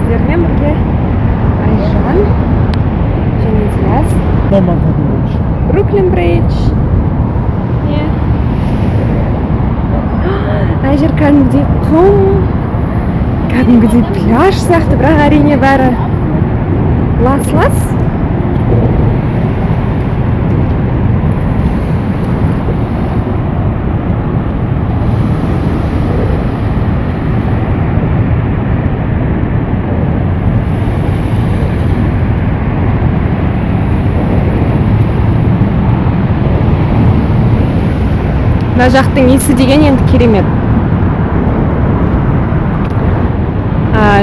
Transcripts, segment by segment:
сіздермен бірге Айжан және Диас. Бруклин Бридж. Ана жер кәдімгідей құм, кәдімгідей пляж сияқты, бірақ әрине бәрі лас-лас. Мына жақтың иісі деген енді керемет.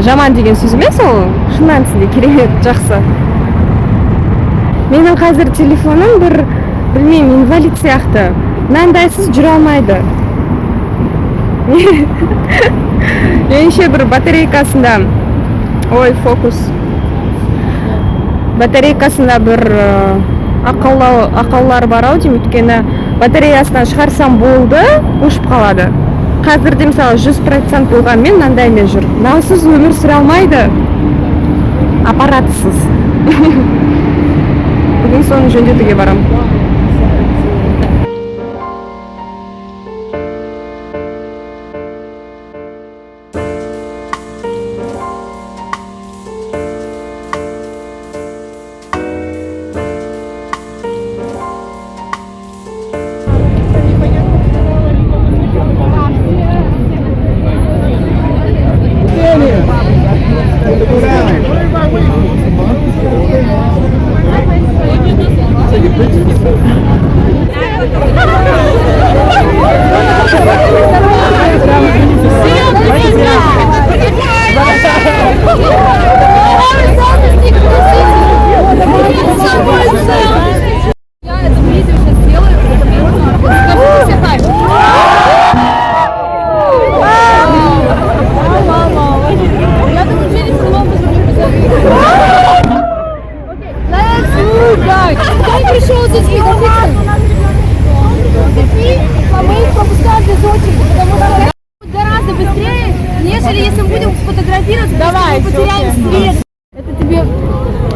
Жаман деген сөз емес, ол шын мәнісінде керемет, жақсы. Менің қазір телефоным бір, білмеймін, инвалид сияқты. Мынандайсыз жүре алмайды. Меніңше бір батарейкасында, ой, фокус. Батарейкасында бір ақаулар бар ау деймін, өйткені батареясынан шығарсам болды, өшіп қалады. Қазірде мысалы 100% болғанмен мынандай емес жүр. Мынасыз өмір сүре алмайды. Аппаратсыз. Бүгін соны жөндетуге барам.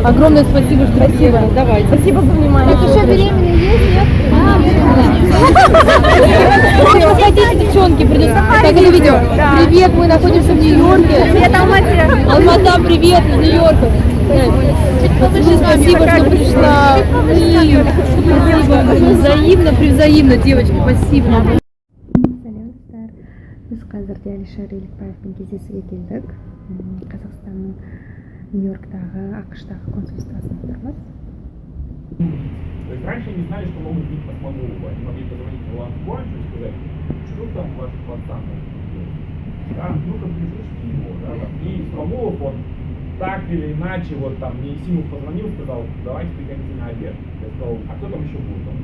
Огромное спасибо, что красиво. Давай. Спасибо за внимание. Так еще беременная есть, нет? Что хотите, девчонки, придется. Так, это видео. Привет, мы находимся в Нью-Йорке. Привет, Алмате. Алмата, привет, из Нью-Йорка. Спасибо, что пришла. Спасибо. Взаимно, привзаимно, девочки, спасибо. Сәлем, біз қазірде Алишер Елікбаевпен кездесуге келдік. Қазақстанның Нью-Йорктағы, ақш-тағы консульствосында тұрмыз. То есть раньше не знали, что могут быть по Смогулову. Они могли позвонить в Ланкуанчу и сказать, что там ваш пацан? Да, ну-ка прислушайте его, да, там. И Смогулов, он так или иначе, вот там, мне Симов позвонил, сказал, давайте приходите на обед. Я сказал, а кто там еще будет? Он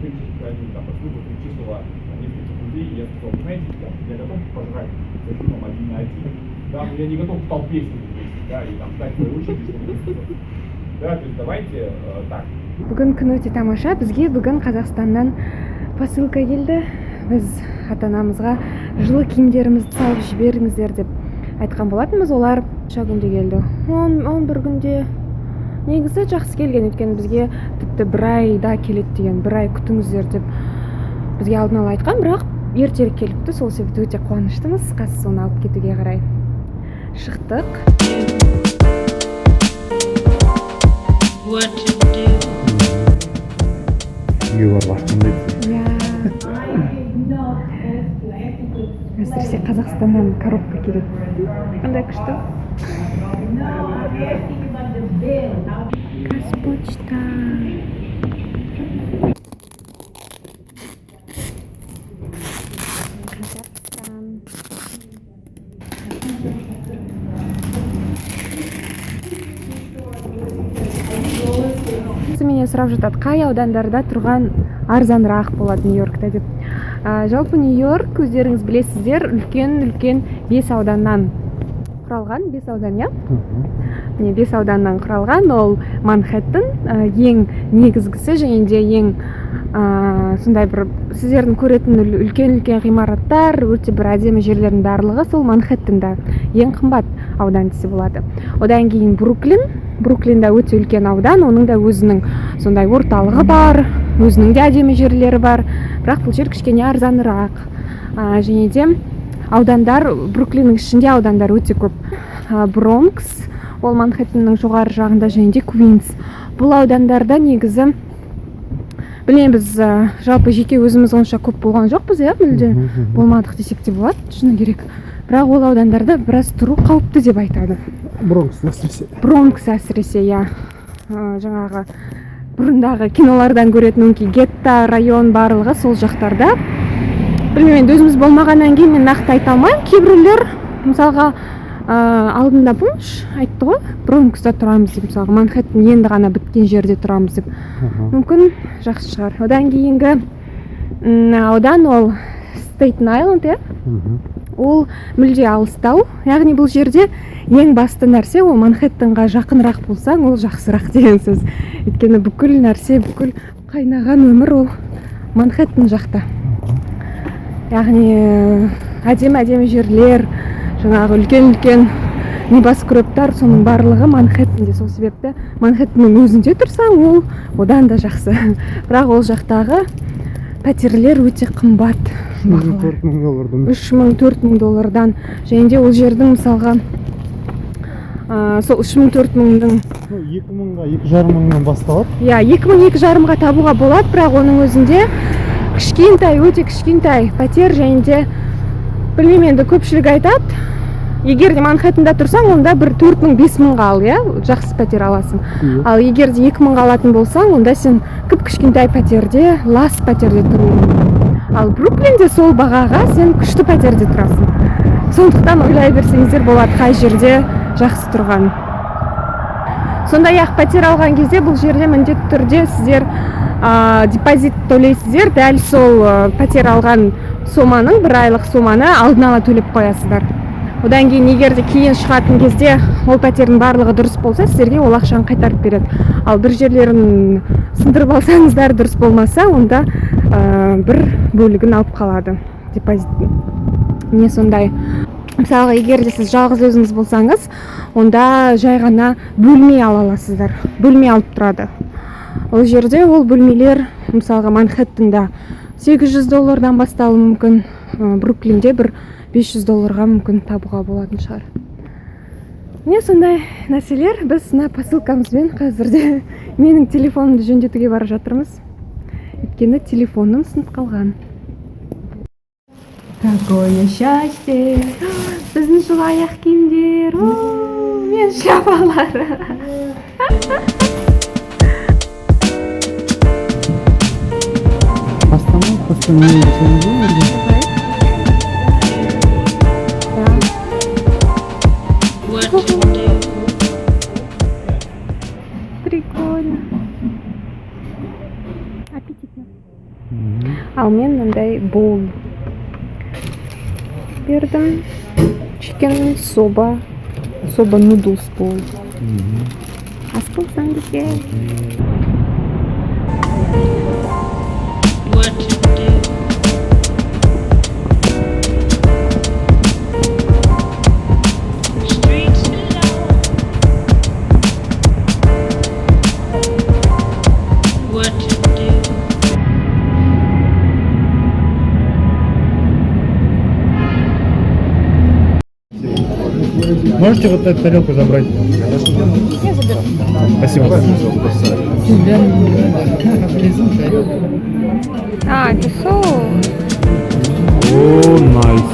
там по слуху перечислила несколько людей, и я сказал, знаете, я готов пожрать за фильмом 1 на 1. Да, но я не готов в толпе с ним вместе, да, и там стать своей очереди, если не сказал. Да, то есть давайте так. Бүгін күн өте тамаша. Бізге бүгін Қазақстаннан посылка келді. Біз ата-анамызға жылы киімдерімізді салып жіберіңіздер деп айтқан болатынбыз. Олар қанша күнде келді? 11 күнде. Негізі жақсы келген, өйткені бізге тіпті бір айда келеді деген, бір ай күтіңіздер деп бізге алдын ала айтқан, бірақ ертерек келіпті. Сол себепті өте қуаныштымыз. Қазір соны алып кетуге қарай шықтық. Әсіресе Қазақстаннан коробка келеді. Қандай күшті. Қазпочта. Менен сұрап жатады, қай аудандарда тұрған арзанырақ болады Нью-Йоркта деп. Жалпы Нью-Йорк, өздеріңіз білесіздер, үлкен 5 ауданнан құралған, 5 аудан, я? 5 ауданнан құралған, ол Манхэттен, ең негізгісі және де ең сондай бір сіздердің көретін үлкен ғимараттар, өте бір әдемі жерлердің барлығы сол Манхэттенда ең қымбат аудан десе болады. Одан кейін Бруклинда өте үлкен аудан, оның да өзінің сондай орталығы бар, өзінің де әдемі жерлері бар, бірақ бұл жер кішкене арзанырақ. Және де аудандар, Бруклиннің ішінде аудандар өте көп. Бронкс, ол Манхэттеннің жоғары жағында, және де Квинс. Бұл аудандарда негізі білмеймін, біз жалпы жеке өзіміз онша көп болған жоқпыз, мүлде болмадық десек те болады, шыны керек. Бірақ ол аудандарда біраз тұру қауіпті деп айтады. Бронкс әсіресе, жаңағы бұрындағы кинолардан көретін гетто район барлығы сол жақтарда. Білмеймін, өзіміз болмағаннан кейін мен нақты айта алмаймын. Кейбіреулер мысалға алдында помнишь айтты ғой, Бронкста тұрамыз деп, мысалға Манхэттен енді ғана біткен жерде тұрамыз деп. Мүмкін жақсы шығар. Одан кейінгі аудан ол Staten Island, ол мүлде алыстау. Яғни бұл жерде ең басты нәрсе ол Манхэттенға жақынырақ болсаң, ол жақсырақ деген сөз. Өйткені бүкіл нәрсе, бүкіл қайнаған өмір ол Манхэттен жақта. Яғни әдемі жерлер, жаңағы үлкен небоскрептар, соның барлығы Манхэттенде. Сол себепті Манхэттеннің өзінде тұрсаң, ол одан да жақсы. Бірақ ол жақтағы пәтерлер өте қымбат. $3,000-4,000. Және де ол жердің мысалға сол 3,000-4,000-дің 2,000-2,500-нан басталады. 2,000-2,500-ға табуға болады, бірақ оның өзінде өте кішкентай пәтер. және де білмеймін, енді көпшілік айтады, егер де Манхэттенда тұрсаң, онда бір 4,000-5,000-ға ал, жақсы пәтер аласың. Ал егер де 2,000-ға алатын болсаң, онда сен кішкентай пәтерде, лас пәтерде тұруың. Ал Бруклинде сол бағаға сен күшті пәтерде тұрасың. Сондықтан ойлай берсеңіздер болады қай жерде жақсы тұрған. Сондай-ақ пәтер алған кезде бұл жерде міндетті түрде сіздер депозит төлейсіздер. Дәл сол пәтер алған соманың, бір айлық соманы алдын ала төлеп қоясыздар. Одан кейін егер де кейін шығатын кезде ол пәтердің барлығы дұрыс болса, сіздерге ол ақшаны қайтарып береді. Ал бір жерлерін сындырып алсаңыздар, дұрыс болмаса, онда бір бөлігін алып қалады депозиттің. Не сондай. Мысалға, егер де сіз жалғыз өзіңіз болсаңыз, онда жай ғана бөлме ала аласыздар. Бөлме алып тұрады. Ол жерде ол бөлмелер, мысалға Манхэттенда $800 басталуы мүмкін, Бруклинде бір $500 мүмкін табуға болатын шығар. Не сондай нәрселер. Біз посылкамызбен қазірде менің телефонымды жөндетуге бара жатырмыз. Өйткені телефоным сынып қалған. Какое счастье! Біздің жылы аяқ киімдер, мен шапалары. Постановление Прикольно. Аппетитно. Ал мен мындай боул бердім. Chicken soba noodles bowl. Ас болсаң бізге. Можете вот эту тарелку забрать? Я заберу. Спасибо. Это соус. О, найс.